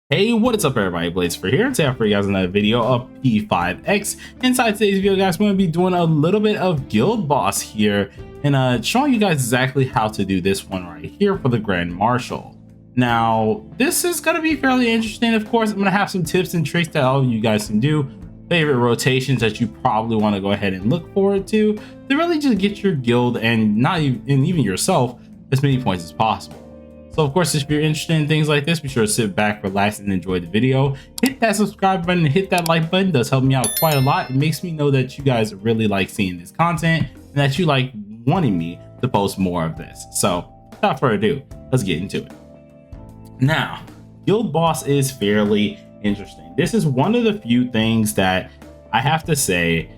Hey, what is up everybody, Blaze for here. Today for you guys another video of P5X. Inside today's video guys, we're going to be doing a little bit of Guild Boss here and showing you guys exactly how to do this one right here for the Grand Marshal. Now this is going to be fairly interesting. Of course, I'm going to have some tips and tricks that all of you guys can do, favorite rotations that you probably want to go ahead and look forward to really just get your guild and even yourself as many points as possible. So of course, if you're interested in things like this, be sure to sit back, relax, and enjoy the video. Hit that subscribe button and hit that like button. It does help me out quite a lot. It makes me know that you guys really like seeing this content and that you like wanting me to post more of this. So without further ado, let's get into it. Now, Guild Boss is fairly interesting. This is one of the few things that I have to say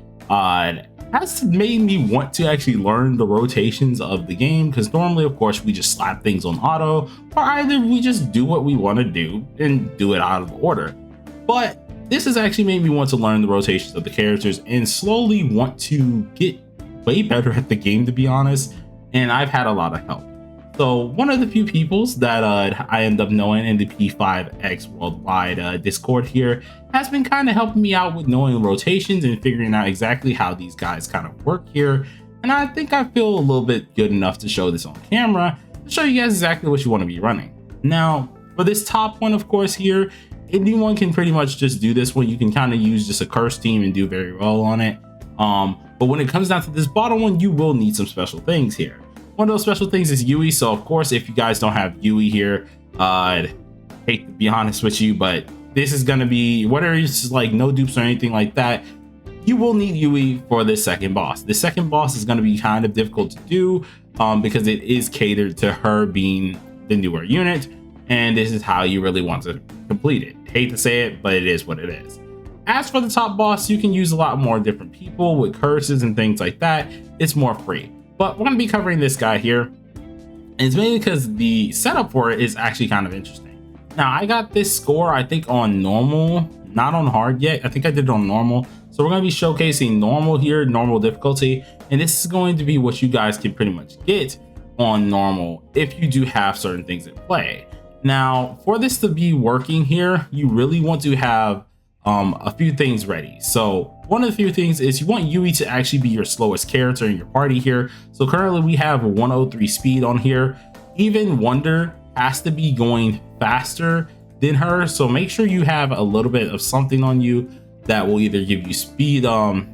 has made me want to actually learn the rotations of the game, because normally of course we just slap things on auto, or either we just do what we want to do and do it out of order. But this has actually made me want to learn the rotations of the characters and slowly want to get way better at the game, to be honest, and I've had a lot of help. So one of the few peoples that I end up knowing in the P5X worldwide Discord here has been kind of helping me out with knowing rotations and figuring out exactly how these guys kind of work here. And I think I feel a little bit good enough to show this on camera to show you guys exactly what you want to be running. Now, for this top one, of course, here, anyone can pretty much just do this one. You can kind of use just a curse team and do very well on it. But when it comes down to this bottom one, you will need some special things here. One of those special things is Yui. So of course, if you guys don't have Yui here, I'd hate to be honest with you, but this is going to be, whether it's like no dupes or anything like that, you will need Yui for this second boss. The second boss is going to be kind of difficult to do because it is catered to her being the newer unit, and this is how you really want to complete it. Hate to say it, but it is what it is. As for the top boss, you can use a lot more different people with curses and things like that. It's more free. But we're going to be covering this guy here, and it's mainly because the setup for it is actually kind of interesting. Now, I got this score, I think, on normal, not on hard yet. I think I did it on normal. So we're going to be showcasing normal here, normal difficulty, and this is going to be what you guys can pretty much get on normal if you do have certain things in play. Now, for this to be working here, you really want to have a few things ready. So one of the few things is you want Yui to actually be your slowest character in your party here. So currently we have 103 speed on here. Even Wonder has to be going faster than her. So make sure you have a little bit of something on you that will either give you speed,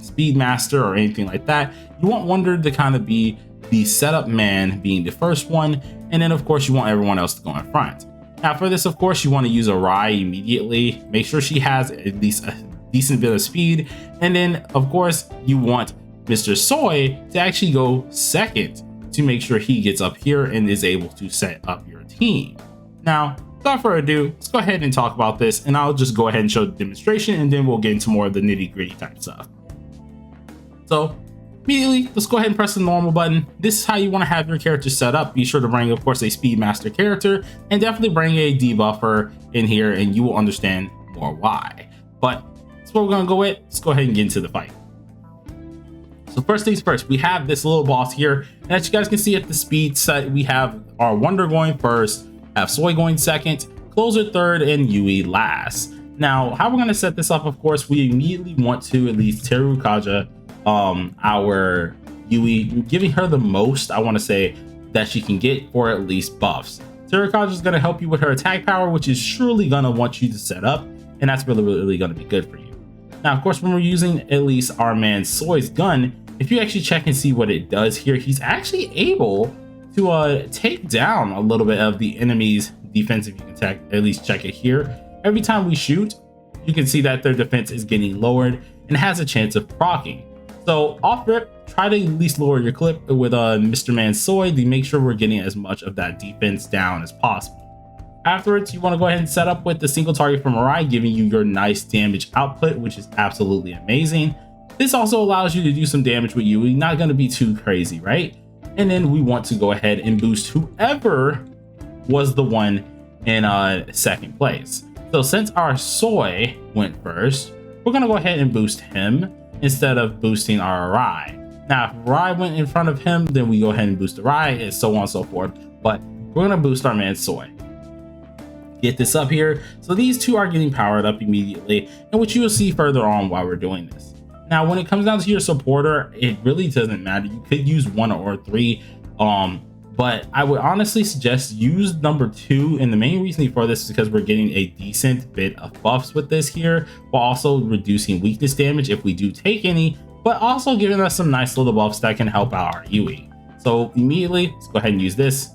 speed master or anything like that. You want Wonder to kind of be the setup man, being the first one. And then of course you want everyone else to go in front. Now for this, of course, you want to use a Rai immediately. Make sure she has at least a decent bit of speed. And then, of course, you want Mr. Soy to actually go second to make sure he gets up here and is able to set up your team. Now, without further ado, let's go ahead and talk about this. And I'll just go ahead and show the demonstration, and then we'll get into more of the nitty-gritty type stuff. So immediately, let's go ahead and press the normal button. This is how you want to have your character set up. Be sure to bring, of course, a speed master character, and definitely bring a debuffer in here, and you will understand more why. But that's what we're going to go with. Let's go ahead and get into the fight. So first things first, we have this little boss here, and as you guys can see at the speed set, we have our Wonder going first, have Soy going second, Closer third, and Yui last. Now, how we're going to set this up, of course, we immediately want to at least Terukaja our Yui, giving her the most, I want to say, that she can get for at least buffs. Terukaja is going to help you with her attack power, which is surely going to want you to set up, and that's really going to be good for you. Now, of course, when we're using at least our man Soy's gun, if you actually check and see what it does here, he's actually able to take down a little bit of the enemy's defense. If you can at least check it here, every time we shoot, you can see that their defense is getting lowered and has a chance of proccing. So off rip, try to at least lower your clip with Mr. Man Soy to make sure we're getting as much of that defense down as possible. Afterwards, you want to go ahead and set up with the single target from Mirai, giving you your nice damage output, which is absolutely amazing. This also allows you to do some damage with Yui, not going to be too crazy, right? And then we want to go ahead and boost whoever was the one in second place. So since our Soy went first, we're going to go ahead and boost him instead of boosting our Rai. Now, if Rai went in front of him, then we go ahead and boost the Rai, and so on and so forth. But we're going to boost our man Soy. get this up here. So these two are getting powered up immediately, and which you will see further on while we're doing this. Now, when it comes down to your supporter, it really doesn't matter. You could use 1 or 3, but I would honestly suggest use number 2. And the main reason for this is because we're getting a decent bit of buffs with this here, while also reducing weakness damage if we do take any, but also giving us some nice little buffs that can help out our Yui. So immediately, let's go ahead and use this.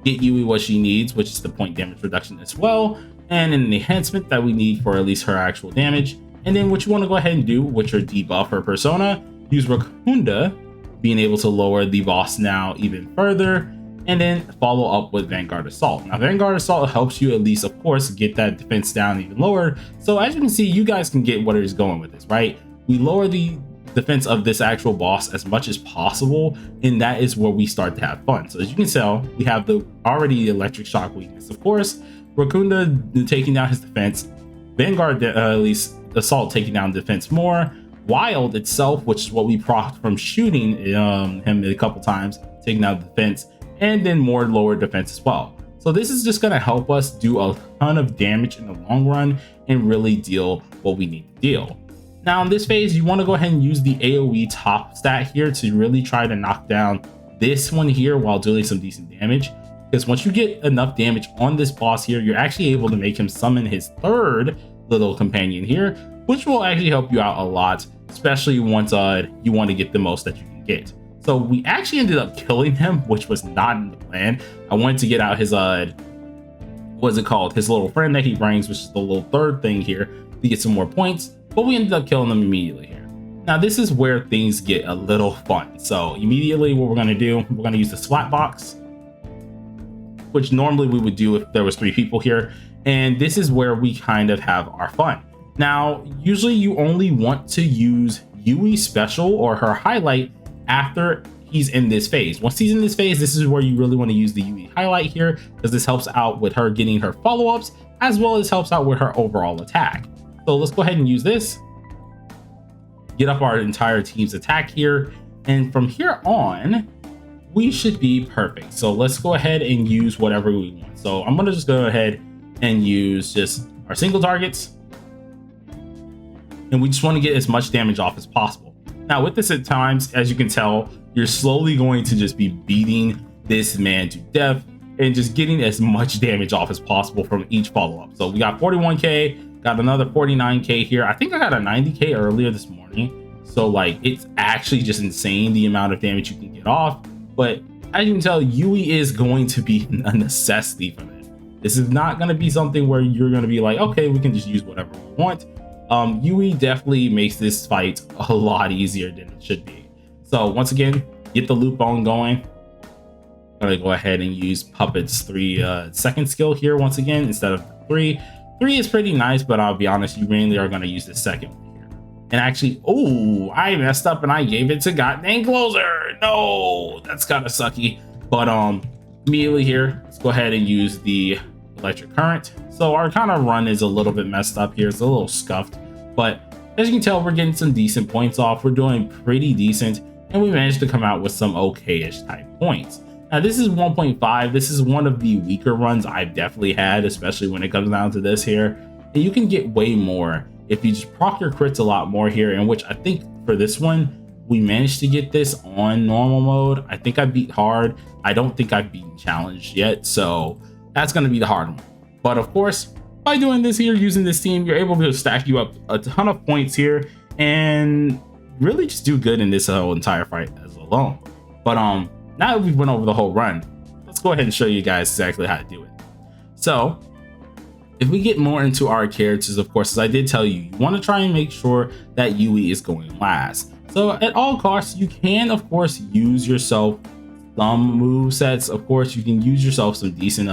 Get Yui what she needs, which is the point damage reduction as well, and an enhancement that we need for at least her actual damage. And then what you want to go ahead and do with your debuff her persona, use Racunda, being able to lower the boss now even further, and then follow up with Vanguard Assault. Now, Vanguard Assault helps you at least, of course, get that defense down even lower. So as you can see, you guys can get what is going with this, right? We lower the defense of this actual boss as much as possible, and that is where we start to have fun. So as you can tell, we have the already electric shock weakness, of course, Racunda taking down his defense, Vanguard at least Assault taking down defense more, Wild itself, which is what we procced from shooting him a couple times, taking down defense, and then more lower defense as well. So this is just going to help us do a ton of damage in the long run and really deal what we need to deal. Now in this phase, you want to go ahead and use the AoE top stat here to really try to knock down this one here while doing some decent damage. Because once you get enough damage on this boss here, you're actually able to make him summon his 3rd little companion here, which will actually help you out a lot, especially once you want to get the most that you can get. So we actually ended up killing him, which was not in the plan. I wanted to get out his what's it called, his little friend that he brings, which is the little 3rd thing here, to get some more points, but we ended up killing him immediately here. Now this is where things get a little fun. So immediately what we're going to do, we're going to use the slot box, which normally we would do if there was 3 people here, and this is where we kind of have our fun. Now usually you only want to use Yui special or her highlight after he's in this phase. Once he's in this phase, this is where you really want to use the Yui highlight here, because this helps out with her getting her follow-ups as well as helps out with her overall attack. So let's go ahead and use this, get up our entire team's attack here, and from here on we should be perfect. So let's go ahead and use whatever we want. So I'm going to just go ahead and use just our single targets, and we just want to get as much damage off as possible. Now with this, at times, as you can tell, you're slowly going to just be beating this man to death and just getting as much damage off as possible from each follow-up. So we got 41k, got another 49k here. I think I got a 90k earlier this morning. So like, it's actually just insane the amount of damage you can get off. But as you can tell, Yui is going to be a necessity for this. This is not going to be something where you're going to be like, okay, we can just use whatever we want. Yui definitely makes this fight a lot easier than it should be. So once again, get the loop on going. I'm going to go ahead and use Puppet's 3-second skill here once again instead of 3. 3 is pretty nice, but I'll be honest, you mainly are going to use the 2nd one here. And actually, oh, I messed up and I gave it to goddamn Closer. No, that's kind of sucky. But immediately here, let's go ahead and use the electric current. So our kind of run is a little bit messed up here. It's a little scuffed, but as you can tell, we're getting some decent points off. We're doing pretty decent, and we managed to come out with some okay-ish type points. Now this is 1.5. This is one of the weaker runs I've definitely had, especially when it comes down to this here. And you can get way more if you just proc your crits a lot more here, in which I think for this one, we managed to get this on normal mode. I think I beat hard. I don't think I've beaten challenged yet, so that's going to be the hard one. But of course, by doing this here, using this team, you're able to stack you up a ton of points here and really just do good in this whole entire fight as alone. But now that we've went over the whole run, let's go ahead and show you guys exactly how to do it. So if we get more into our characters, of course, as I did tell you, you want to try and make sure that Yui is going last. So at all costs, you can, of course, use yourself some move sets. Of course, you can use yourself some decent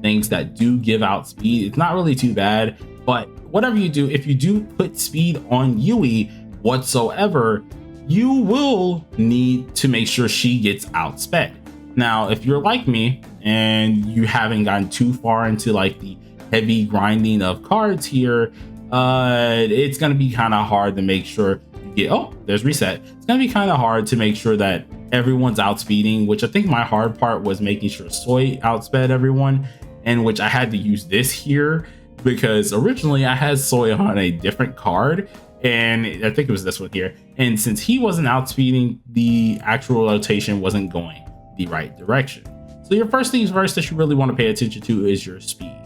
things that do give out speed. It's not really too bad, but whatever you do, if you do put speed on Yui whatsoever, you will need to make sure she gets outsped. Now, if you're like me and you haven't gotten too far into like the heavy grinding of cards here, it's going to be kind of hard to make sure you get, oh, there's reset. It's going to be kind of hard to make sure that everyone's outspeeding, which I think my hard part was making sure Soy outsped everyone. in which I had to use this here because originally I had Soy on a different card, and I think it was this one here. And since he wasn't outspeeding, the actual rotation wasn't going the right direction. So your first things first that you really want to pay attention to is your speed.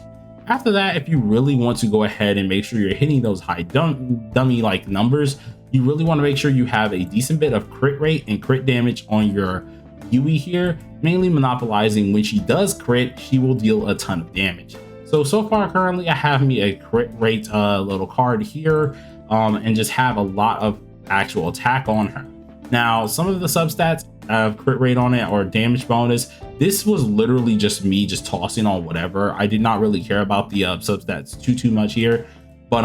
After that, if you really want to go ahead and make sure you're hitting those high dummy like numbers, you really want to make sure you have a decent bit of crit rate and crit damage on your Yui here, mainly monopolizing when she does crit, she will deal a ton of damage. So far currently I have me a crit rate little card here, and just have a lot of actual attack on her. Now, some of the substats have crit rate on it or damage bonus. This was literally just me just tossing on whatever. I did not really care about the substats too much here, but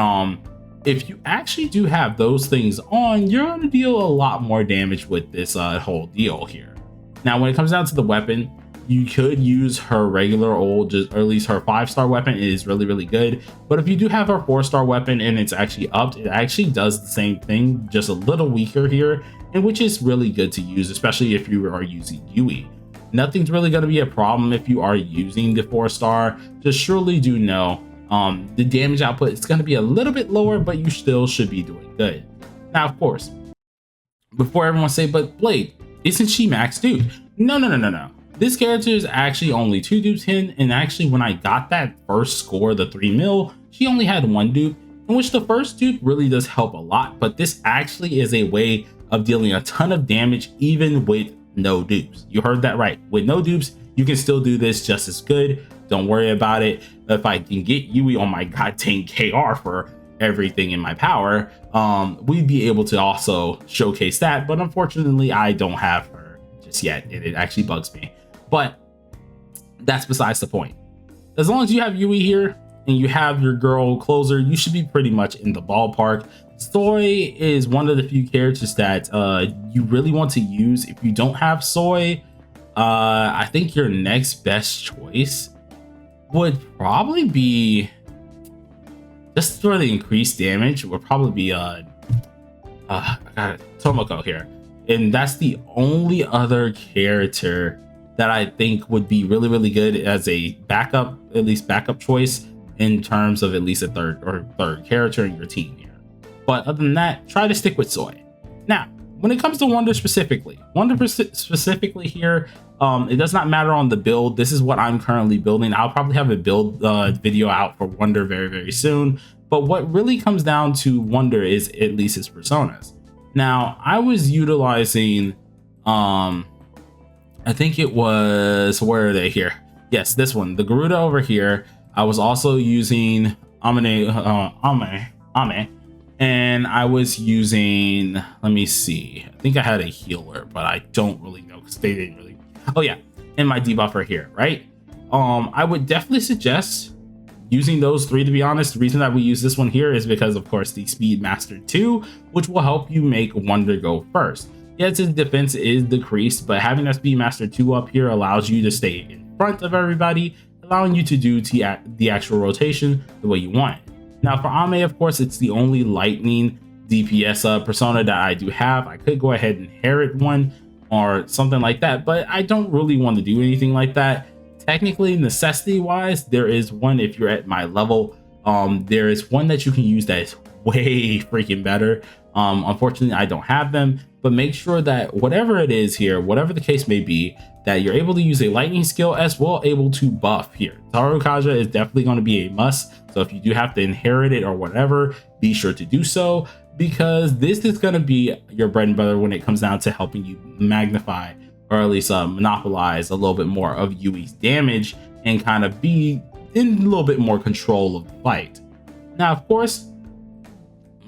if you actually do have those things on, you're going to deal a lot more damage with this whole deal here. Now, when it comes down to the weapon, you could use her regular old, or at least her 5-star weapon is really good. But if you do have her 4-star weapon and it's actually upped, it actually does the same thing, just a little weaker here, and which is really good to use, especially if you are using Yui. Nothing's really going to be a problem if you are using the 4-star. Just surely do know the damage output is going to be a little bit lower, but you still should be doing good. Now, of course, before everyone say, but Blade, isn't she max dupe? No. This character is actually only 2 dupes in, and actually when I got that first score, the 3 mil, she only had 1 dupe, in which the first dupe really does help a lot, but this actually is a way of dealing a ton of damage even with no dupes. You heard that right. With no dupes, you can still do this just as good. Don't worry about it. If I can get Yui on my goddamn KR for everything in my power, we'd be able to also showcase that, but unfortunately I don't have her just yet, and it actually bugs me. But that's besides the point. As long as you have Yui here and you have your girl closer, you should be pretty much in the ballpark. Soy is one of the few characters that you really want to use. If you don't have Soy, I think your next best choice would probably be, just for the increased damage, would probably be I got Tomoko here. And that's the only other character that I think would be really good as a backup, at least backup choice, in terms of at least a third character in your team here. But other than that, try to stick with Soy. Now, when it comes to Wonder specifically here, it does not matter on the build. This is what I'm currently building. I'll probably have a build video out for Wonder very soon. But what really comes down to Wonder is at least his personas. Now, I was utilizing, I think it was, where are they here? Yes, this one, the Garuda over here. I was also using Ame, and I was using, let me see, I think I had a healer, but I don't really know because they didn't really, oh yeah, and my debuffer here, right? I would definitely suggest using those 3, to be honest. The reason that we use this one here is because, of course, the Speed Master 2, which will help you make Wonder go first. Yes, his defense is decreased, but having that Speed Master 2 up here allows you to stay in front of everybody, allowing you to do the actual rotation the way you want it. Now for Ame, of course, it's the only lightning DPS persona that I do have. I could go ahead and inherit one or something like that, but I don't really want to do anything like that. Technically, necessity wise, there is one. If you're at my level, there is one that you can use that is way freaking better. Unfortunately, I don't have them, but make sure that whatever it is here, whatever the case may be, that you're able to use a lightning skill as well, able to buff here. Taru Kaja is definitely going to be a must. So if you do have to inherit it or whatever, be sure to do so, because this is going to be your bread and butter when it comes down to helping you magnify, or at least monopolize a little bit more of Yui's damage and kind of be in a little bit more control of the fight. Now, of course,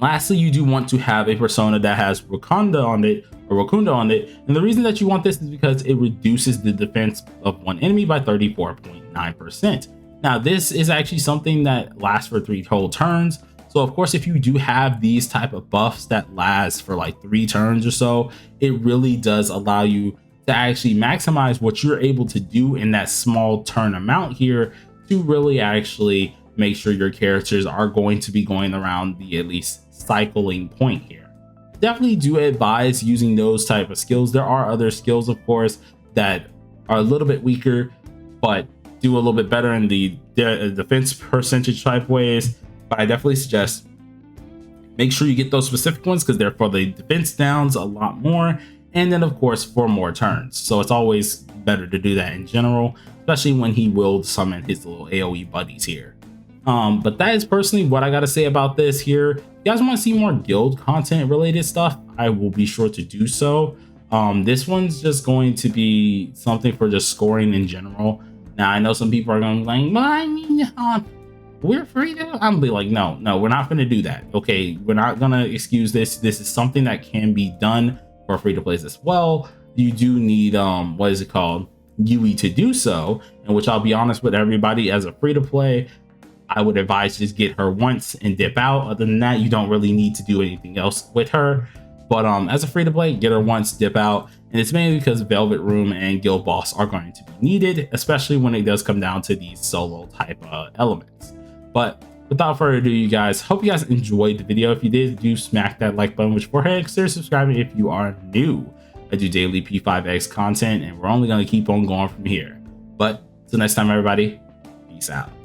lastly, you do want to have a persona that has Wakanda on it, or Wakunda on it. And the reason that you want this is because it reduces the defense of one enemy by 34.9%. Now, this is actually something that lasts for 3 whole turns. So of course, if you do have these type of buffs that last for like 3 turns or so, it really does allow you to actually maximize what you're able to do in that small turn amount here, to really actually make sure your characters are going to be going around the at least cycling point here. Definitely do advise using those type of skills. There are other skills, of course, that are a little bit weaker, but do a little bit better in the defense percentage type ways, but I definitely suggest make sure you get those specific ones because they're for the defense downs a lot more, and then of course for more turns. So it's always better to do that in general, especially when he will summon his little AoE buddies here. But that is personally what I gotta say about this here. If you guys want to see more guild content related stuff, I will be sure to do so. This one's just going to be something for just scoring in general. Now I know some people are going to be like, well, I mean, we're free to. I'm gonna be like, no, we're not gonna do that. Okay, we're not gonna excuse this. This is something that can be done for free to plays as well. You do need what is it called, UE to do so, and which I'll be honest with everybody, as a free to play, I would advise just get her once and dip out. Other than that, you don't really need to do anything else with her. But as a free to play, get her once, dip out. And it's mainly because Velvet Room and Guild Boss are going to be needed, especially when it does come down to these solo type elements. But without further ado, you guys, hope you guys enjoyed the video. If you did, do smack that like button, which forehead, consider subscribing if you are new. I do daily P5X content, and we're only going to keep on going from here. But till next time, everybody, peace out.